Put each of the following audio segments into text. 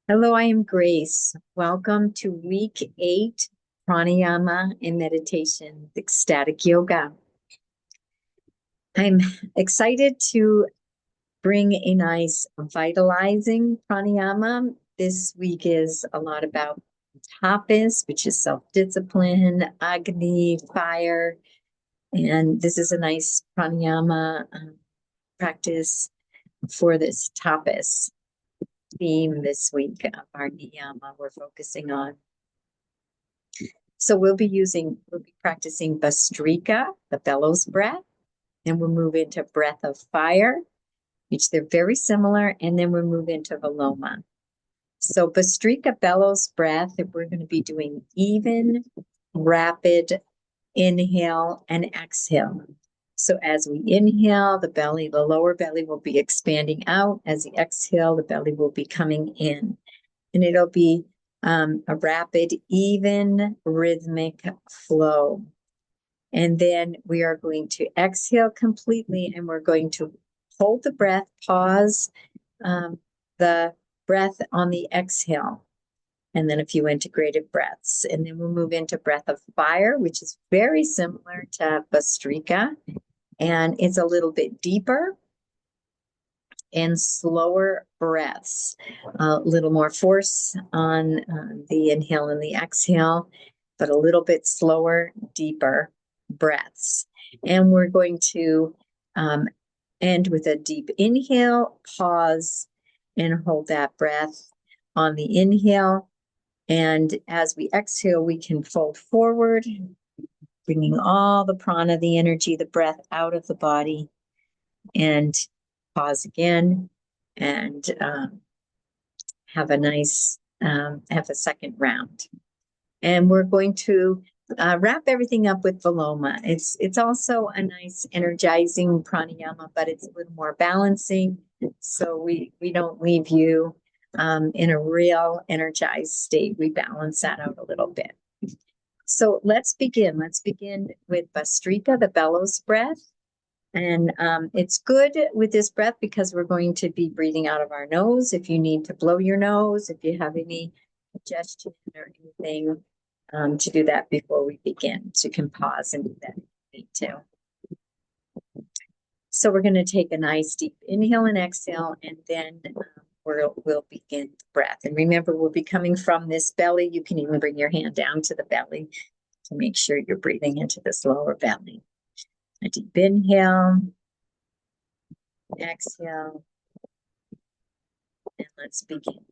Hello, I am Grace. Welcome to week 8, pranayama and meditation, ecstatic yoga. I'm excited to bring a nice vitalizing pranayama. This week is a lot about tapas, which is self-discipline, agni, fire, and this is a nice pranayama practice for this tapas theme this week of our niyama we're focusing on. So we'll be practicing Bastrika, the Bellows breath, and we'll move into breath of fire, which they're very similar, and then we'll move into Viloma. So Bastrika Bellows breath, we're going to be doing even, rapid inhale and exhale. So as we inhale, the lower belly will be expanding out. As we exhale, the belly will be coming in. And it'll be a rapid, even, rhythmic flow. And then we are going to exhale completely, and we're going to hold the breath, pause the breath on the exhale, and then a few integrated breaths. And then we'll move into breath of fire, which is very similar to Bastrika, and it's a little bit deeper and slower breaths, a little more force on the inhale and the exhale, but a little bit slower, deeper breaths. And we're going to end with a deep inhale, pause, and hold that breath on the inhale. And as we exhale, we can fold forward, bringing all the prana, the energy, the breath out of the body, and pause again and have a second round. And we're going to wrap everything up with Viloma. It's also a nice energizing pranayama, but it's a little more balancing. So we don't leave you in a real energized state. We balance that out a little bit. So let's begin. Let's begin with Bastrika, the Bellows breath. And it's good with this breath because we're going to be breathing out of our nose. If you need to blow your nose, if you have any suggestion or anything, to do that before we begin. So you can pause and do that if you need to. So we're going to take a nice deep inhale and exhale, and then we'll begin the breath. And remember, we'll be coming from this belly. You can even bring your hand down to the belly to make sure you're breathing into this lower belly. A deep inhale, exhale, and let's begin.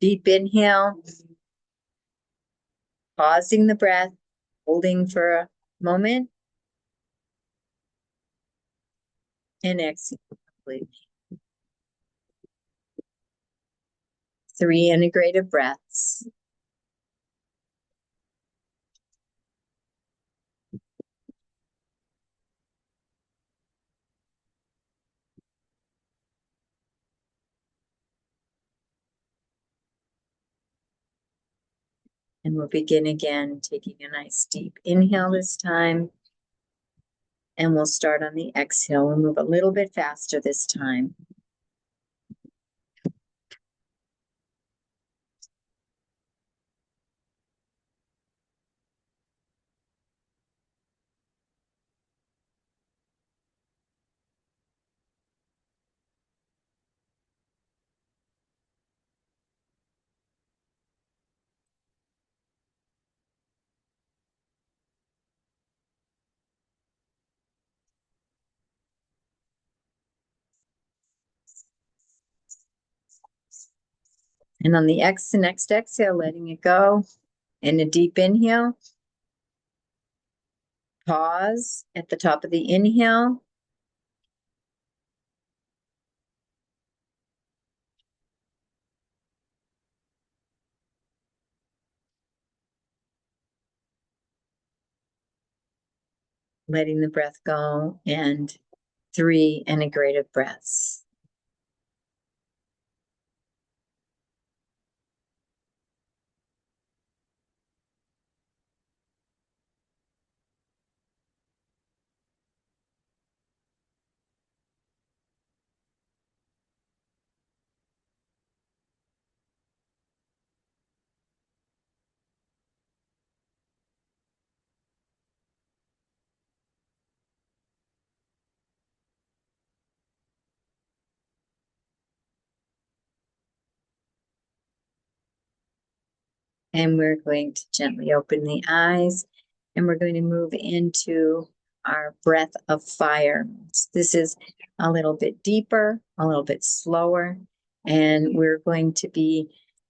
Deep inhale, pausing the breath, holding for a moment, and exhale completely. 3 integrated breaths. And we'll begin again, taking a nice deep inhale this time. And we'll start on the exhale. We'll move a little bit faster this time. And on the next exhale, letting it go. And a deep inhale. Pause at the top of the inhale. Letting the breath go, and 3 integrative breaths. And we're going to gently open the eyes, and we're going to move into our breath of fire. This is a little bit deeper, a little bit slower, and we're going to be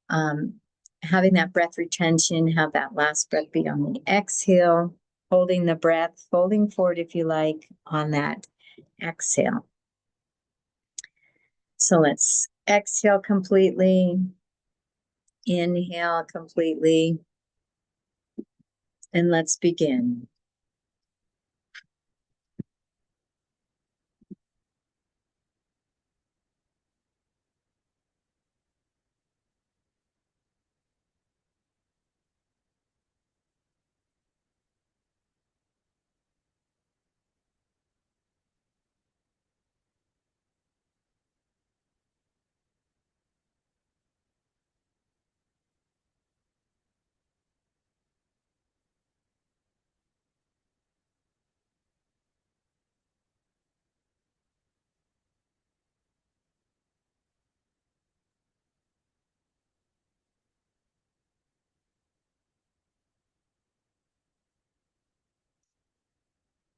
having that breath retention, have that last breath be on the exhale, holding the breath, folding forward if you like on that exhale. So let's exhale completely, inhale completely, and let's begin.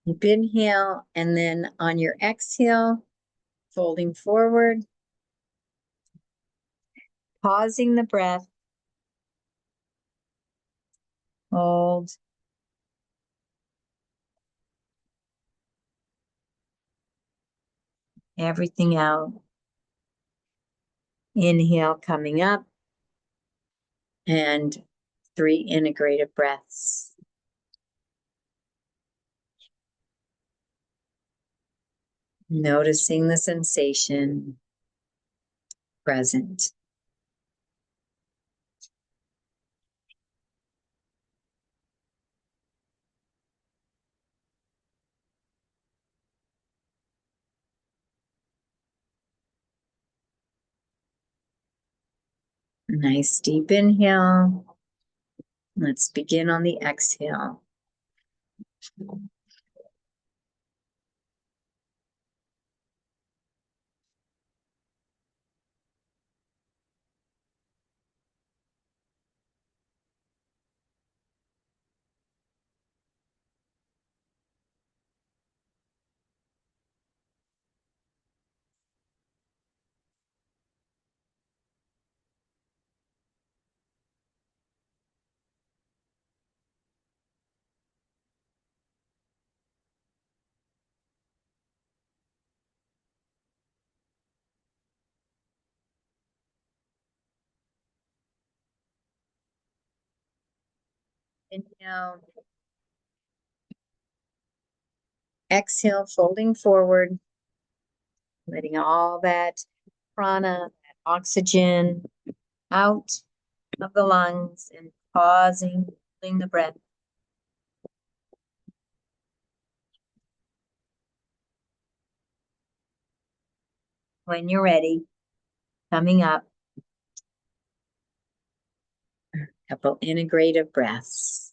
Deep inhale, and then on your exhale, folding forward, pausing the breath, hold, everything out. Inhale coming up, and 3 integrative breaths. Noticing the sensation present. Nice deep inhale. Let's begin on the exhale. Inhale. Exhale, folding forward, letting all that prana, that oxygen out of the lungs, and pausing, holding the breath. When you're ready, coming up, a couple integrative breaths.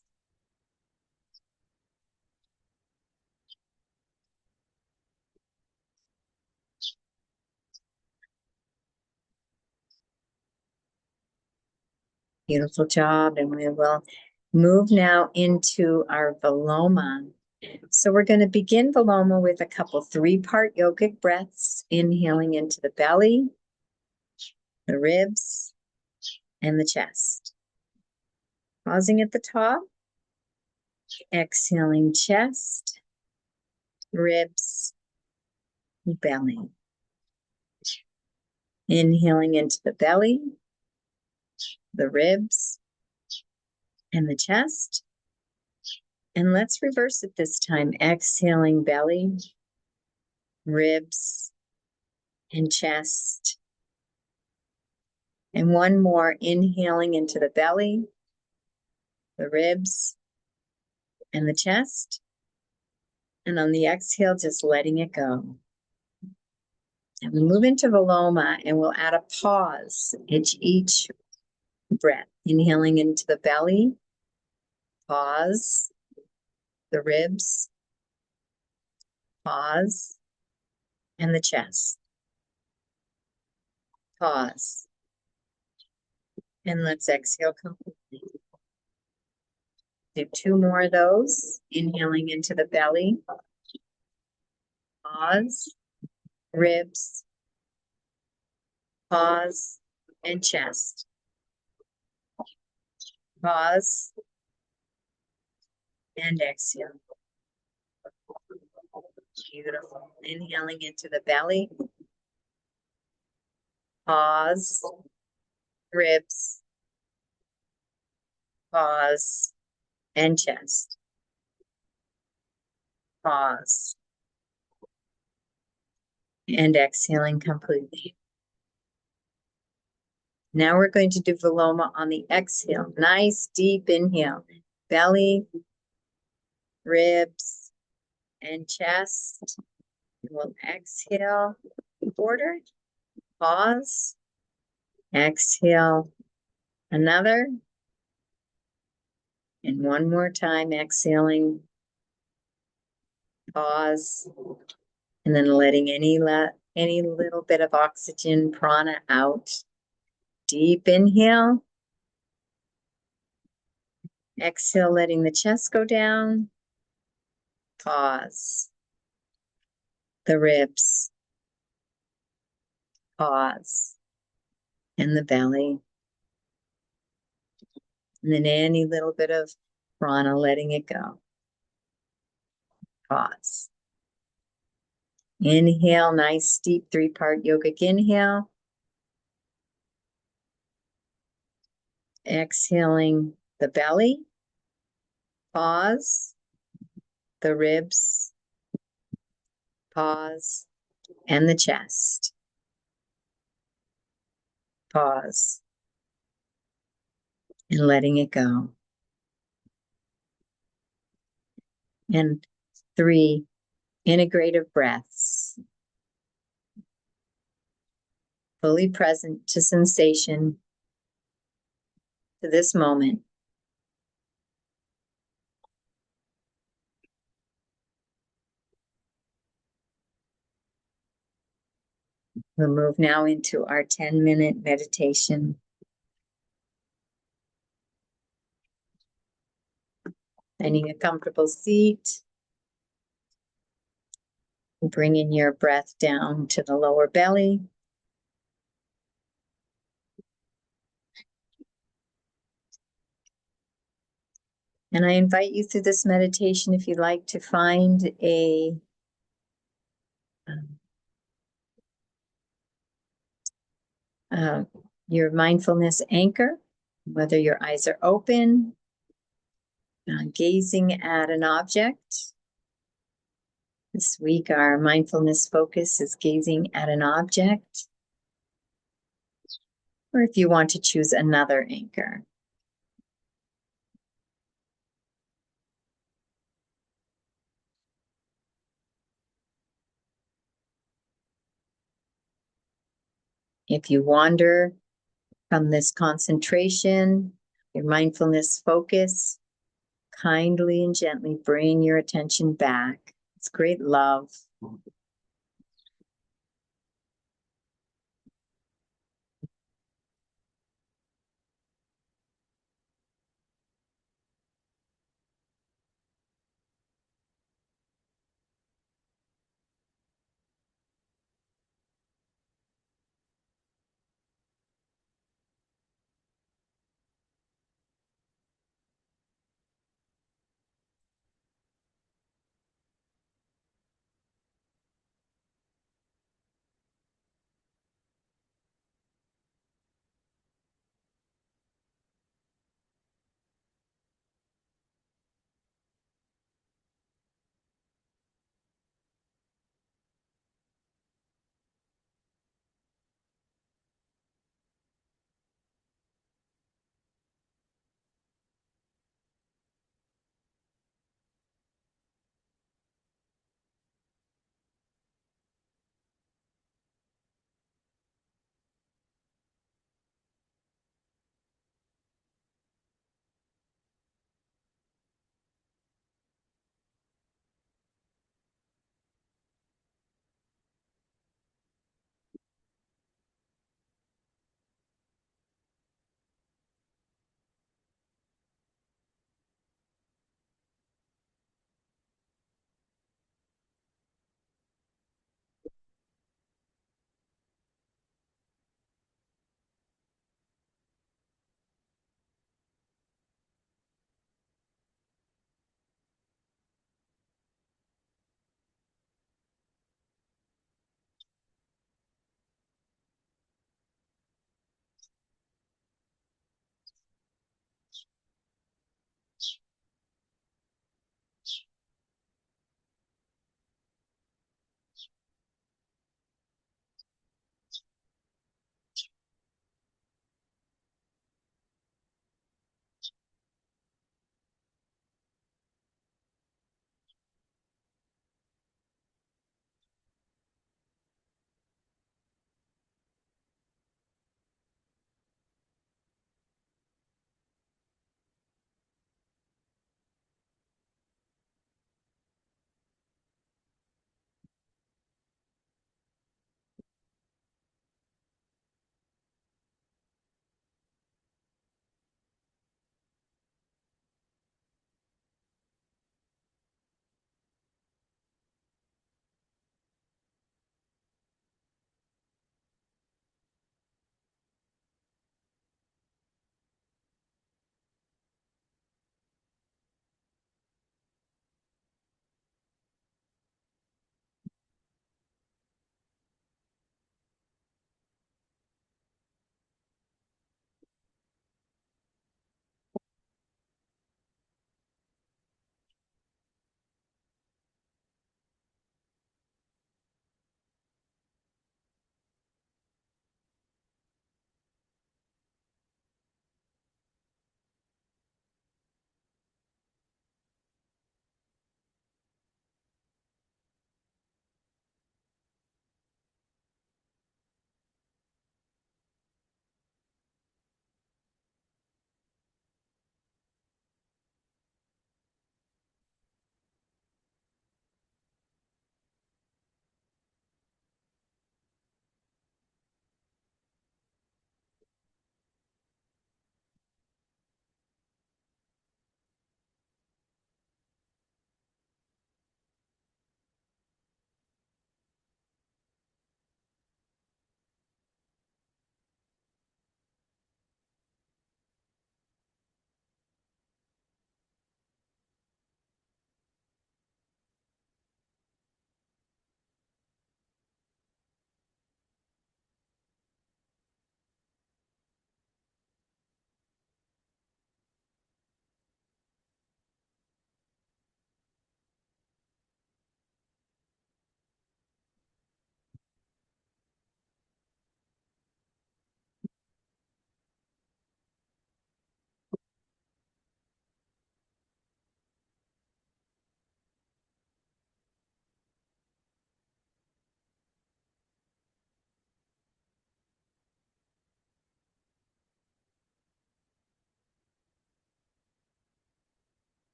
Beautiful job. And we will move now into our Viloma. So we're going to begin Viloma with a couple 3-part yogic breaths, inhaling into the belly, the ribs, and the chest. Pausing at the top, Exhaling chest, ribs, belly. Inhaling into the belly, the ribs, and the chest. And let's reverse it this time. Exhaling belly, ribs, and chest. And one more, inhaling into the belly, the ribs, and the chest. And on the exhale, just letting it go. And we move into Viloma, and we'll add a pause each breath. Inhaling into the belly, pause, the ribs, pause, and the chest. Pause. And let's exhale completely. Do two more of those. Inhaling into the belly, pause, ribs, pause, and chest. Pause, and exhale. Beautiful. Inhaling into the belly, pause, ribs, pause, and chest. Pause, and exhaling completely. Now we're going to do Viloma on the exhale. Nice deep inhale. Belly, ribs, and chest. We'll exhale, border, pause, exhale, another, and one more time, exhaling, pause, and then letting any little bit of oxygen, prana out. Deep inhale, exhale, letting the chest go down, pause, the ribs, pause, and the belly. And then any little bit of prana, letting it go. Pause. Inhale, nice deep three-part yogic inhale. Exhaling the belly. Pause. The ribs. Pause. And the chest. Pause. And letting it go. And 3 integrative breaths. Fully present to sensation, to this moment. We'll move now into our 10-minute meditation. Finding a comfortable seat. Bringing your breath down to the lower belly. And I invite you through this meditation, if you'd like, to find your mindfulness anchor, whether your eyes are open, gazing at an object. This week, our mindfulness focus is gazing at an object. Or if you want to choose another anchor. If you wander from this concentration, your mindfulness focus, kindly and gently bring your attention back. It's great love.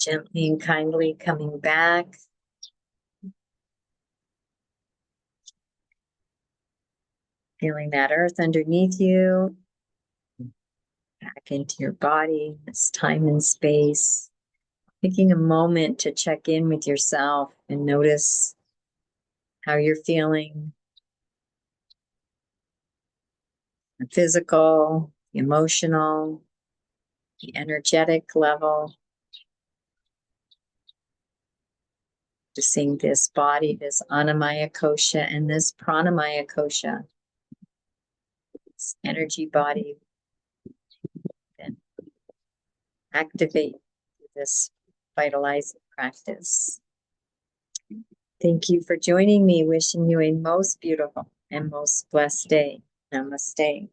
Gently and kindly coming back. Feeling that earth underneath you. Back into your body, this time and space. Taking a moment to check in with yourself and notice how you're feeling. The physical, the emotional, the energetic level. Just seeing this body, this Annamaya kosha and this Pranamaya kosha, this energy body, and activate this vitalizing practice. Thank you for joining me. Wishing you a most beautiful and most blessed day. Namaste.